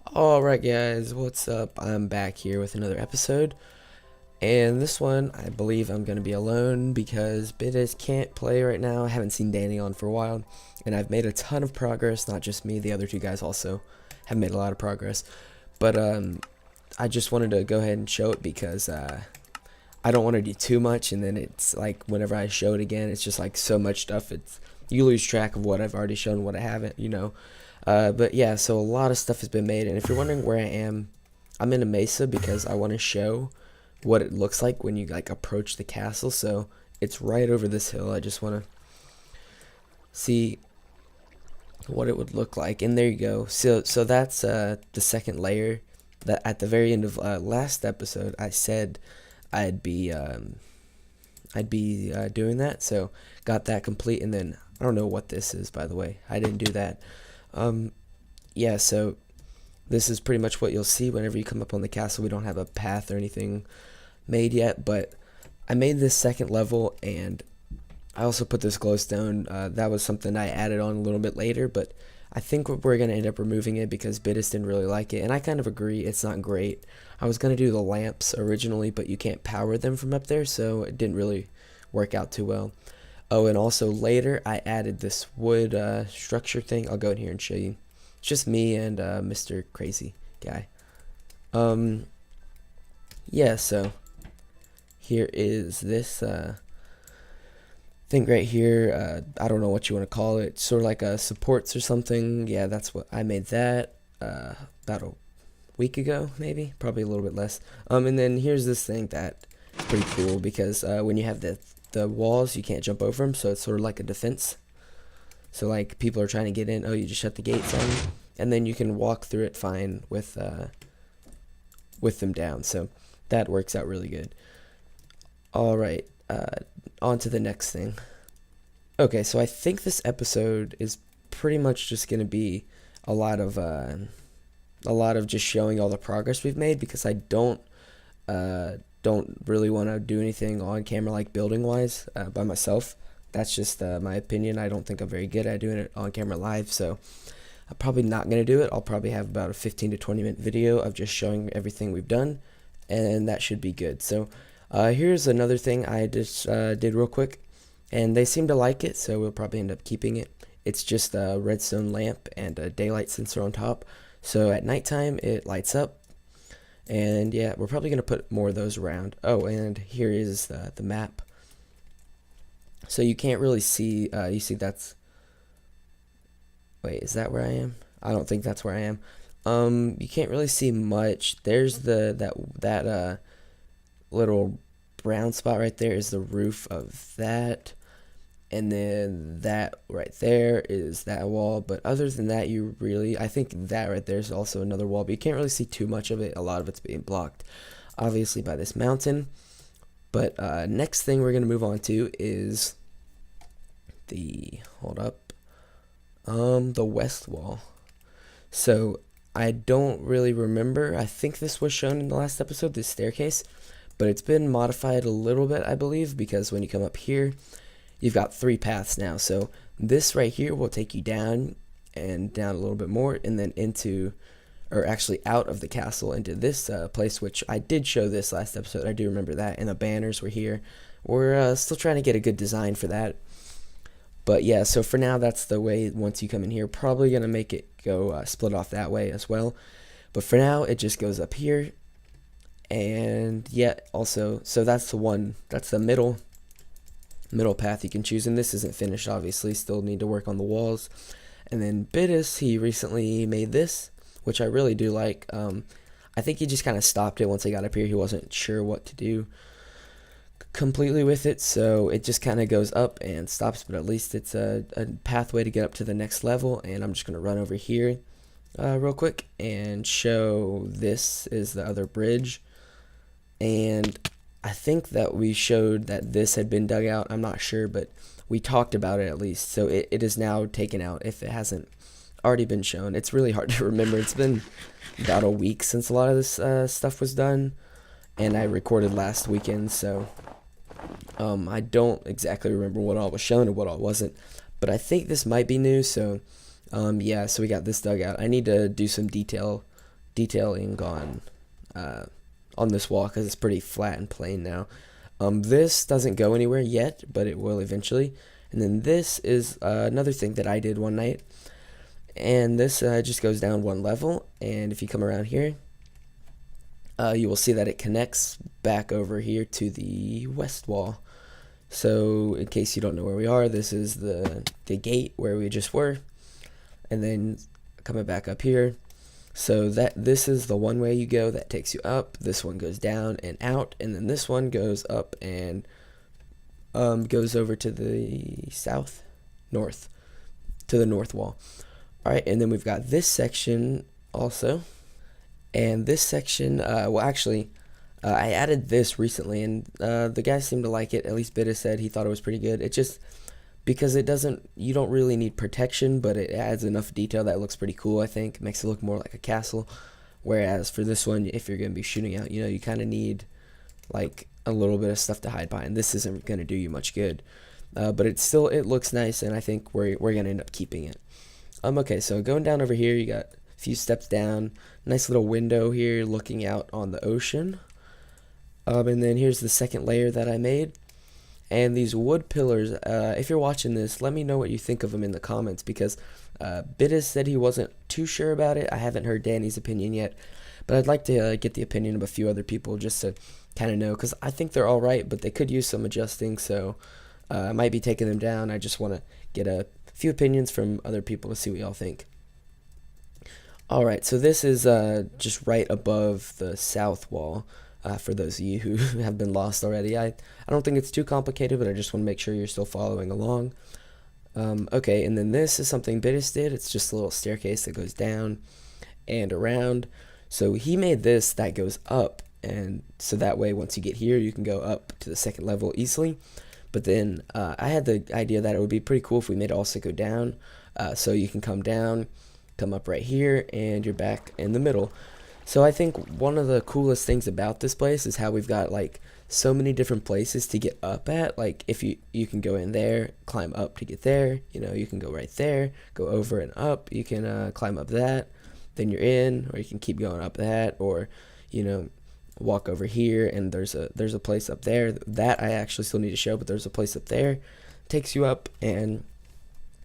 Alright guys, what's up? I'm back here with another episode, and this one I believe I'm going to be alone because Bidus can't play right now. I haven't seen Danny on for a while, and I've made a ton of progress, not just me, the other two guys also have made a lot of progress. But I just wanted to go ahead and show it because I don't want to do too much, and then it's like whenever I show it again, it's just like so much stuff, you lose track of what I've already shown, what I haven't. But yeah, so a lot of stuff has been made, and if you're wondering where I am, I'm in a mesa because I want to show what it looks like when you like approach the castle. So it's right over this hill. I just want to see what it would look like, and there you go. So that's the second layer. That at the very end of last episode, I said I'd be doing that. So got that complete, and then I don't know what this is, by the way. I didn't do that. Um, yeah, so this is pretty much what you'll see whenever you come up on the castle. We don't have a path or anything made yet, but I made this second level, and I also put this glowstone. That was something I added on a little bit later, but I think we're going to end up removing it because Bidus didn't really like it, and I kind of agree, it's not great. I was going to do the lamps originally, but you can't power them from up there, so it didn't really work out too well. Oh, and also later I added this wood structure thing. I'll go in here and show you. It's just me and Mr. Crazy Guy. Um, yeah, so here is this thing right here. I don't know what you want to call it. Sort of like a supports or something. Yeah, that's what I made that about a week ago, maybe. Probably a little bit less. And then here's this thing that is pretty cool because when you have the walls, you can't jump over them, so it's sort of like a defense. So like people are trying to get in, oh, you just shut the gates on, and then you can walk through it fine with them down. So that works out really good. All right, on to the next thing. Okay, so I think this episode is pretty much just gonna be a lot of just showing all the progress we've made because I don't really want to do anything on camera like building wise by myself. That's just my opinion. I don't think I'm very good at doing it on camera live, so I'm probably not going to do it. I'll probably have about a 15 to 20 minute video of just showing everything we've done, and that should be good. So here's another thing I just did real quick, and they seem to like it, so we'll probably end up keeping it. It's just a redstone lamp and a daylight sensor on top, so at nighttime it lights up. And yeah, we're probably going to put more of those around. Oh, and here is the map. So you can't really see, you see that's, wait, is that where I am? I don't think that's where I am. You can't really see much. There's that little brown spot right there is the roof of that. And then that right there is that wall, but other than that, I think that right there is also another wall, but you can't really see too much of it. A lot of it's being blocked, obviously, by this mountain. But next thing we're going to move on to is hold up, the west wall. So I don't really remember. I think this was shown in the last episode, this staircase, but it's been modified a little bit, I believe, because when you come up here, you've got 3 paths now. So this right here will take you down and down a little bit more, and then into, or actually out of the castle into this place, which I did show this last episode. I do remember that, and the banners were here. We're still trying to get a good design for that. But yeah, so for now, that's the way once you come in here. Probably going to make it go split off that way as well. But for now, it just goes up here. And yeah, also, so that's the middle path you can choose, and this isn't finished, obviously, still need to work on the walls. And then Bidus, he recently made this, which I really do like. I think he just kind of stopped it once I got up here. He wasn't sure what to do completely with it, so it just kind of goes up and stops, but at least it's a pathway to get up to the next level. And I'm just going to run over here real quick and show this is the other bridge. And I think that we showed that this had been dug out. I'm not sure, but we talked about it at least. So it is now taken out if it hasn't already been shown. It's really hard to remember. It's been about a week since a lot of this stuff was done, and I recorded last weekend, so I don't exactly remember what all was shown and what all wasn't. But I think this might be new, so yeah, so we got this dug out. I need to do some detail detailing on this wall because it's pretty flat and plain now. This doesn't go anywhere yet, but it will eventually. And then this is another thing that I did one night, and this just goes down one level. And if you come around here, you will see that it connects back over here to the west wall. So in case you don't know where we are, this is the gate where we just were, and then coming back up here. So this is the one way you go that takes you up. This one goes down and out, and then this one goes up and goes over to the north to the north wall. All right, and then we've got this section also, and this section, well, actually, I added this recently, and the guys seemed to like it. At least Bidus said he thought it was pretty good. It just, because you don't really need protection, but it adds enough detail that it looks pretty cool, I think. It makes it look more like a castle. Whereas for this one, if you're going to be shooting out, you kind of need like a little bit of stuff to hide behind. This isn't going to do you much good. But it looks nice, and I think we're going to end up keeping it. Okay, so going down over here, you got a few steps down. Nice little window here looking out on the ocean. And then here's the second layer that I made. And these wood pillars, if you're watching this, let me know what you think of them in the comments, because Bidus said he wasn't too sure about it. I haven't heard Danny's opinion yet, but I'd like to get the opinion of a few other people just to kind of know, because I think they're all right, but they could use some adjusting, so I might be taking them down. I just want to get a few opinions from other people to see what y'all think. Alright, so this is just right above the south wall. For those of you who have been lost already, I don't think it's too complicated, but I just want to make sure you're still following along. Okay, and then this is something Bidus did. It's just a little staircase that goes down and around. So he made this that goes up, and so that way once you get here, you can go up to the second level easily. But then I had the idea that it would be pretty cool if we made it also go down. So you can come down, come up right here, and you're back in the middle. So I think one of the coolest things about this place is how we've got like so many different places to get up at. Like if you can go in there, climb up to get there, you can go right there, go over and up, you can climb up that, then you're in, or you can keep going up that, or walk over here, and there's a place up there that I actually still need to show, but there's a place up there, takes you up, and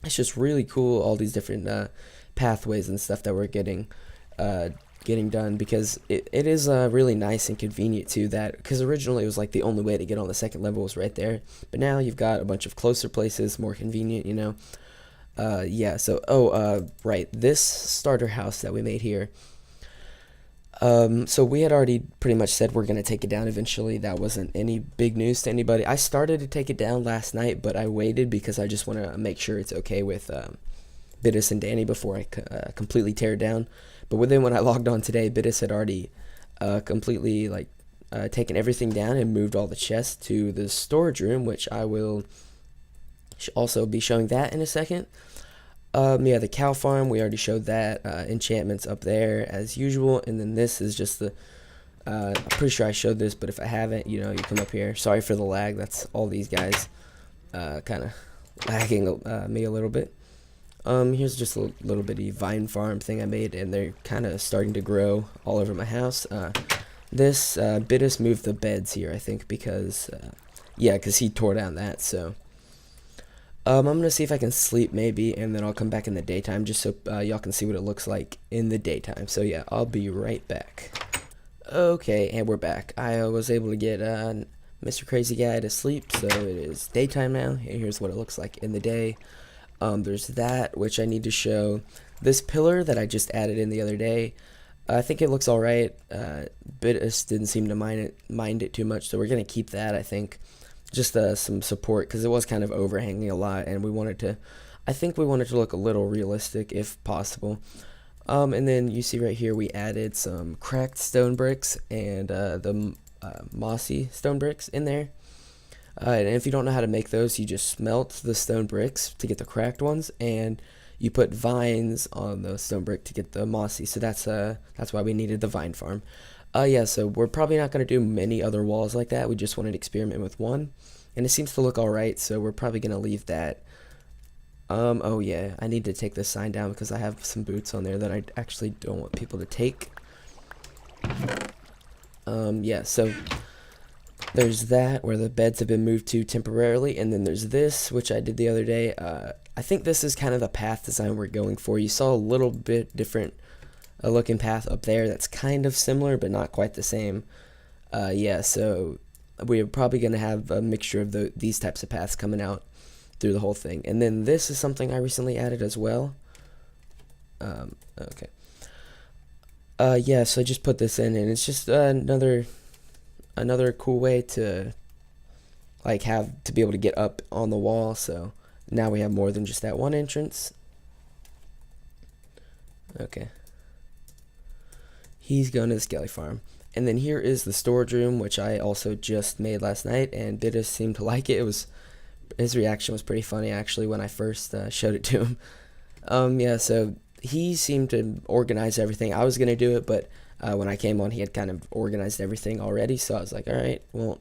it's just really cool, all these different pathways and stuff that we're getting done, because it is really nice and convenient too, that because originally it was like the only way to get on the second level was right there, but now you've got a bunch of closer places, more convenient. Yeah, so right, this starter house that we made here, so we had already pretty much said we're going to take it down eventually. That wasn't any big news to anybody. I started to take it down last night, but I waited because I just want to make sure it's okay with Bidus and Danny before I completely tear it down. But then when I logged on today, Bidus had already completely taken everything down and moved all the chests to the storage room, which I will also be showing that in a second. Yeah, the cow farm, we already showed that. Enchantments up there as usual, and then this is just the I'm pretty sure I showed this, but if I haven't, you come up here. Sorry for the lag. That's all these guys kind of lagging me a little bit. Here's just a little bitty vine farm thing I made, and they're kind of starting to grow all over my house. This Bidus moved the beds here, I think, because because he tore down that. So I'm gonna see if I can sleep maybe, and then I'll come back in the daytime just so y'all can see what it looks like in the daytime. So yeah, I'll be right back. Okay, and we're back. I was able to get Mr. Crazy Guy to sleep, so it is daytime now. And here's what it looks like in the day. There's that, which I need to show. This pillar that I just added in the other day, I think it looks alright. Bidus didn't seem to mind it too much, so we're going to keep that, I think. Just some support, because it was kind of overhanging a lot, and we wanted to look a little realistic if possible. And then you see right here we added some cracked stone bricks and the mossy stone bricks in there. And if you don't know how to make those, you just smelt the stone bricks to get the cracked ones, and you put vines on the stone brick to get the mossy. So that's why we needed the vine farm. Yeah, so we're probably not going to do many other walls like that. We just wanted to experiment with one, and it seems to look alright, so we're probably going to leave that. Oh yeah, I need to take this sign down because I have some boots on there that I actually don't want people to take. Yeah, so there's that where the beds have been moved to temporarily, and then there's this, which I did the other day. I think this is kind of the path design we're going for. You saw a little bit different looking path up there that's kind of similar, but not quite the same. Yeah, so we're probably going to have a mixture of these types of paths coming out through the whole thing. And then this is something I recently added as well. Okay. Yeah, so I just put this in, and it's just another cool way to like have to be able to get up on the wall. So now we have more than just that one entrance. Okay. He's going to the skelly farm. And then here is the storage room, which I also just made last night, and Bidus seemed to like it. His reaction was pretty funny actually when I first showed it to him. Yeah, so he seemed to organize everything. I was gonna do it, but when I came on, he had kind of organized everything already. So I was like, all right, won't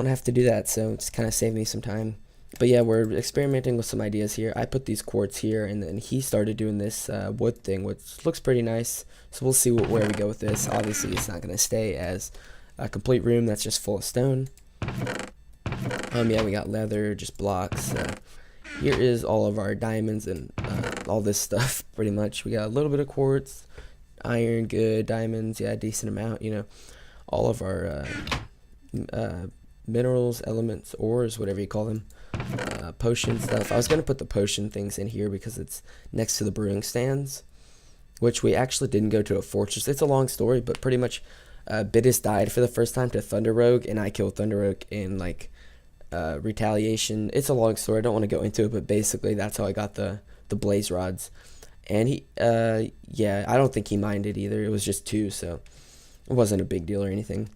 have to do that. So it's kind of saved me some time. But yeah, we're experimenting with some ideas here. I put these quartz here, and then he started doing this wood thing, which looks pretty nice. So we'll see where we go with this. Obviously, it's not gonna stay as a complete room that's just full of stone. Yeah, we got leather, just blocks. Here is all of our diamonds and all this stuff, pretty much. We got a little bit of quartz, iron, good, diamonds, yeah, decent amount, you know. All of our minerals, elements, ores, whatever you call them, potion stuff. I was going to put the potion things in here because it's next to the brewing stands, which we actually didn't go to a fortress. It's a long story, but pretty much Bidus died for the first time to Thunder Rogue, and I killed Thunder Rogue in, like, retaliation. It's a long story. I don't want to go into it, but basically that's how I got the blaze rods. And he, yeah, I don't think he minded either. It was just 2, so it wasn't a big deal or anything.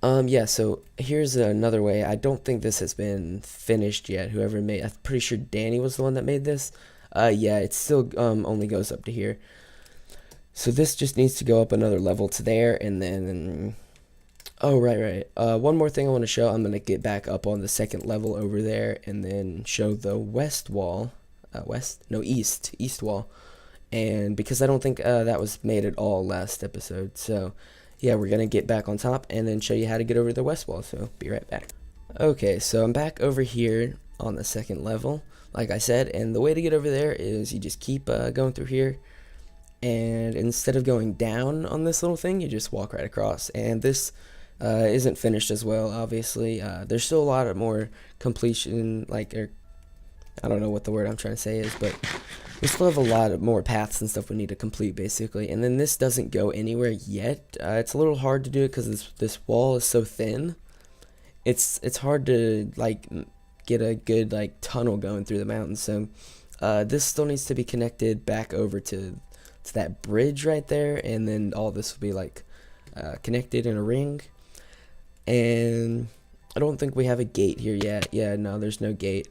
Yeah, so here's another way. I don't think this has been finished yet. Whoever made, I'm pretty sure Danny was the one that made this. Yeah, it still only goes up to here. So this just needs to go up another level to there, and then, oh, right. One more thing I want to show. I'm going to get back up on the second level over there, and then show the west wall, east wall. And because I don't think that was made at all last episode, so yeah, we're going to get back on top and then show you how to get over to the west wall, so be right back. Okay, so I'm back over here on the second level, like I said, and the way to get over there is you just keep going through here, and instead of going down on this little thing, you just walk right across. And this isn't finished as well, obviously. There's still a lot of more completion, like, I don't know what the word I'm trying to say is, but we still have a lot of more paths and stuff we need to complete, basically. And then this doesn't go anywhere yet. It's a little hard to do it because this wall is so thin. It's hard to, like, get a good, like, tunnel going through the mountains. So this still needs to be connected back over to that bridge right there, and then all this will be, like, connected in a ring. And I don't think we have a gate here yet. Yeah, no, there's no gate.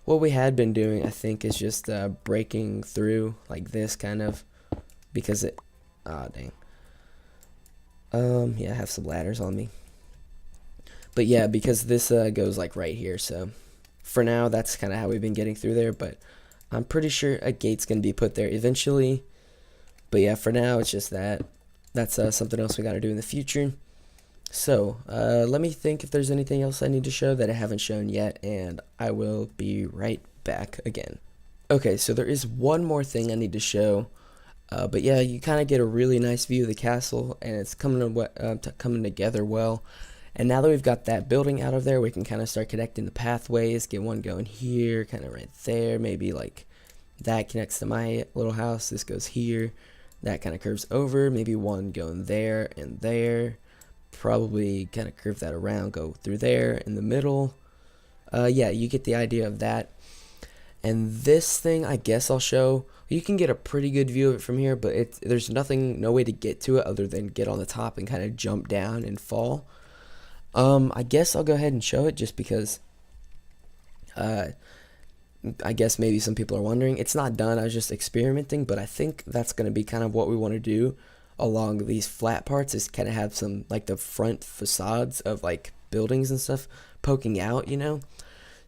What we had been doing, I think, is just breaking through like this, kind of, because it, dang. Yeah, I have some ladders on me. But yeah, because this goes like right here, so for now, that's kind of how we've been getting through there, but I'm pretty sure a gate's going to be put there eventually. But yeah, for now, it's just that. That's something else we got to do in the future. So, let me think if there's anything else I need to show that I haven't shown yet, and I will be right back again. Okay, so there is one more thing I need to show, but yeah, you kind of get a really nice view of the castle, and it's coming together well. And now that we've got that building out of there, we can kind of start connecting the pathways, get one going here, kind of right there, maybe like that connects to my little house, this goes here, that kind of curves over, maybe one going there and there. Probably kind of curve that around, go through there in the middle. Yeah, you get the idea of that. And this thing, I guess I'll show. You can get a pretty good view of it from here, but there's no way to get to it other than get on the top and kind of jump down and fall. I guess I'll go ahead and show it just because I guess maybe some people are wondering. It's not done, I was just experimenting, but I think that's going to be kind of what we want to do along these flat parts, is kind of have some, like, the front facades of, like, buildings and stuff poking out, you know.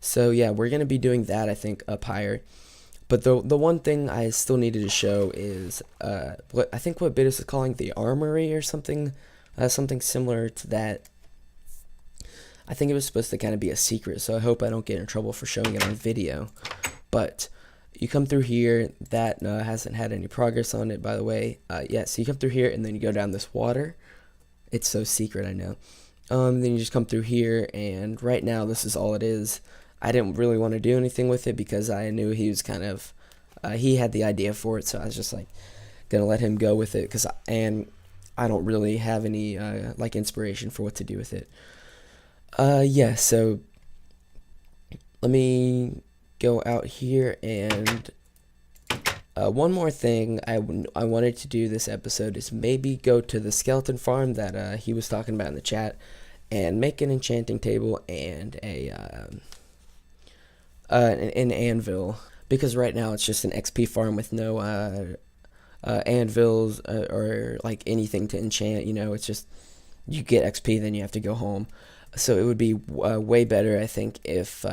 So yeah, we're going to be doing that, I think, up higher. But the one thing I still needed to show is what I think what Bidus is calling the armory or something, something similar to that. I think it was supposed to kind of be a secret, so I hope I don't get in trouble for showing it on video. But you come through here. That hasn't had any progress on it, by the way. Yeah, so you come through here, and then you go down this water. It's so secret, I know. Then you just come through here, and right now this is all it is. I didn't really want to do anything with it because I knew he was kind of, he had the idea for it, so I was just like gonna let him go with it, and I don't really have any like inspiration for what to do with it. Yeah, so let me go out here, and one more thing I wanted to do this episode is maybe go to the skeleton farm that he was talking about in the chat and make an enchanting table and an anvil, because right now it's just an XP farm with no anvils or like anything to enchant. It's just you get XP, then you have to go home. So it would be way better, I think, if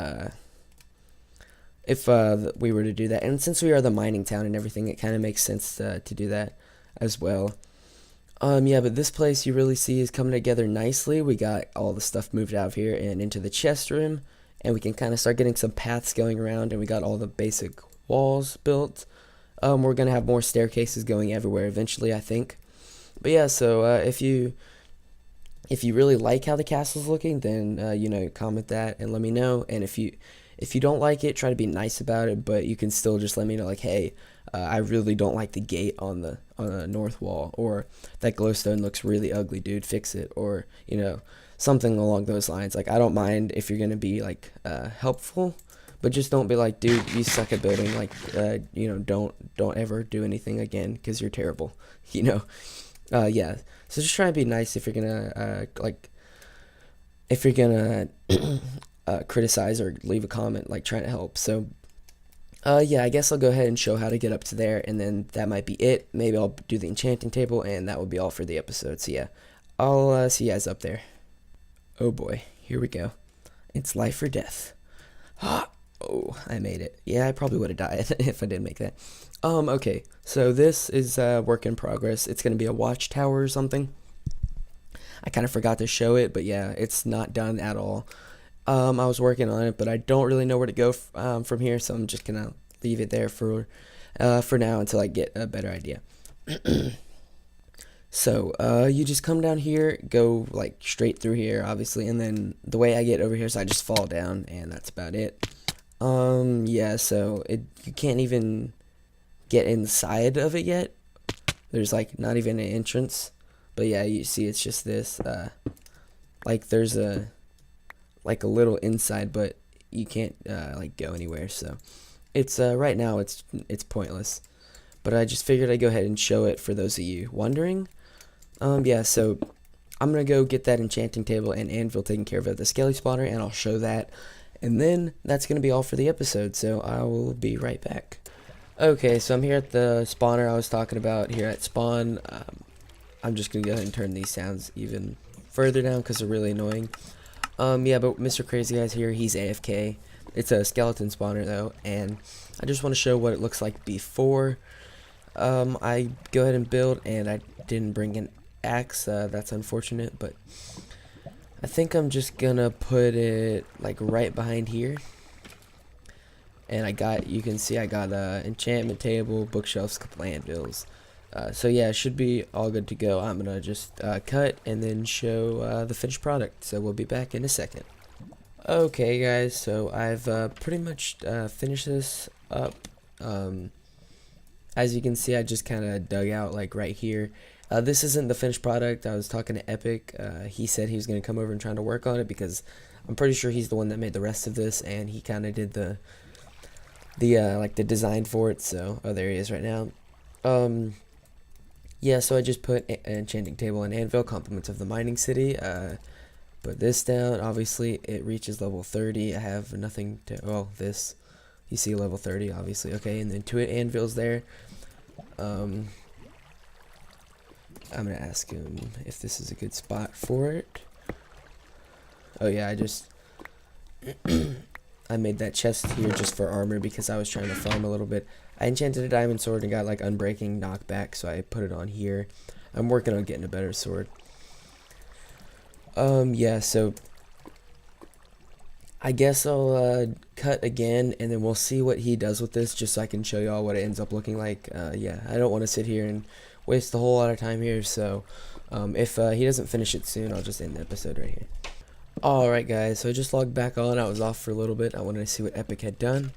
we were to do that. And since we are the mining town and everything, it kind of makes sense to do that as well. Yeah, but this place you really see is coming together nicely. We got all the stuff moved out of here and into the chest room, and we can kind of start getting some paths going around, and we got all the basic walls built. We're going to have more staircases going everywhere eventually, I think. But yeah, so if you really like how the castle's looking, then comment that and let me know. And if you don't like it, try to be nice about it, but you can still just let me know, like, hey, I really don't like the gate on the north wall, or that glowstone looks really ugly, dude, fix it, or something along those lines. Like, I don't mind if you're gonna be like helpful, but just don't be like, dude, you suck at building. Like, don't ever do anything again because you're terrible. Yeah. So just try and be nice if you're gonna criticize or leave a comment, like trying to help. So yeah, I guess I'll go ahead and show how to get up to there, and then that might be it. Maybe I'll do the enchanting table, and that will be all for the episode. So yeah, I'll see you guys up there. Oh boy, here we go. It's life or death. Oh, I made it. Yeah, I probably would have died if I didn't make that. Okay, so this is work in progress. It's gonna be a watchtower or something. I kind of forgot to show it, but yeah, it's not done at all. I was working on it, but I don't really know where to go from here, so I'm just gonna leave it there for now until I get a better idea. So you just come down here, go like straight through here, obviously, and then the way I get over here is I just fall down, and that's about it. Yeah, so you can't even get inside of it yet. There's like not even an entrance, but yeah, you see it's just this like there's a little inside, but you can't like go anywhere. So it's right now it's pointless, but I just figured I'd go ahead and show it for those of you wondering. Yeah, so I'm gonna go get that enchanting table and anvil taken care of at the skelly spawner, and I'll show that, and then that's gonna be all for the episode. So I will be right back. Okay, so I'm here at the spawner I was talking about here at spawn. I'm just gonna go ahead and turn these sounds even further down because they're really annoying. Yeah, but Mr. Crazy Guy's here. He's AFK. It's a skeleton spawner though, and I just want to show what it looks like before I go ahead and build. And I didn't bring an axe. That's unfortunate, but I think I'm just gonna put it like right behind here. And you can see I got a enchantment table, bookshelves, couple anvils. So yeah, it should be all good to go. I'm gonna just cut and then show the finished product. So we'll be back in a second. Okay guys, so I've pretty much finished this up. As you can see, I just kind of dug out like right here. This isn't the finished product. I was talking to Epic. He said he was gonna come over and try to work on it because I'm pretty sure he's the one that made the rest of this, and he kind of did the like the design for it. So there he is right now. Yeah, so I just put an enchanting table and anvil, compliments of the mining city. Put this down. Obviously, it reaches level 30. I have nothing to. Well, this you see level 30, obviously. Okay, and then 2 anvils there. I'm gonna ask him if this is a good spot for it. Oh yeah, I made that chest here just for armor because I was trying to farm a little bit. I enchanted a diamond sword and got like unbreaking knockback, so I put it on here. I'm working on getting a better sword. Yeah, so I guess I'll cut again, and then we'll see what he does with this, just so I can show y'all what it ends up looking like. Yeah, I don't want to sit here and waste a whole lot of time here, so if he doesn't finish it soon, I'll just end the episode right here. Alright guys, so I just logged back on. I was off for a little bit. I wanted to see what Epic had done,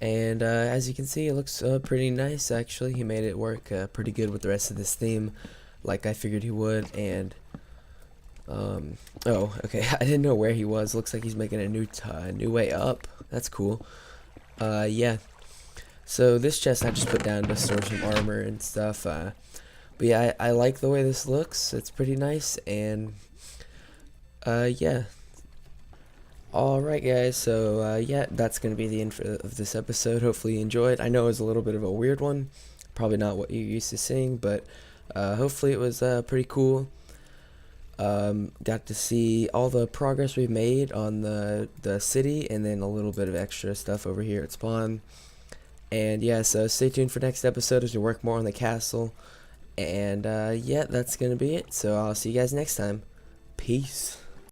and as you can see, it looks pretty nice actually. He made it work pretty good with the rest of this theme, like I figured he would. And oh, okay, I didn't know where he was. Looks like he's making a new way up. That's cool. Yeah, so this chest I just put down to store some armor and stuff. But yeah, I like the way this looks. It's pretty nice. And yeah. Alright guys, so yeah, that's going to be the end of this episode. Hopefully you enjoyed. I know it was a little bit of a weird one, probably not what you're used to seeing, but hopefully it was pretty cool. Got to see all the progress we've made on the city, and then a little bit of extra stuff over here at spawn. And yeah, so stay tuned for next episode as we work more on the castle. And yeah, that's going to be it, so I'll see you guys next time. Peace.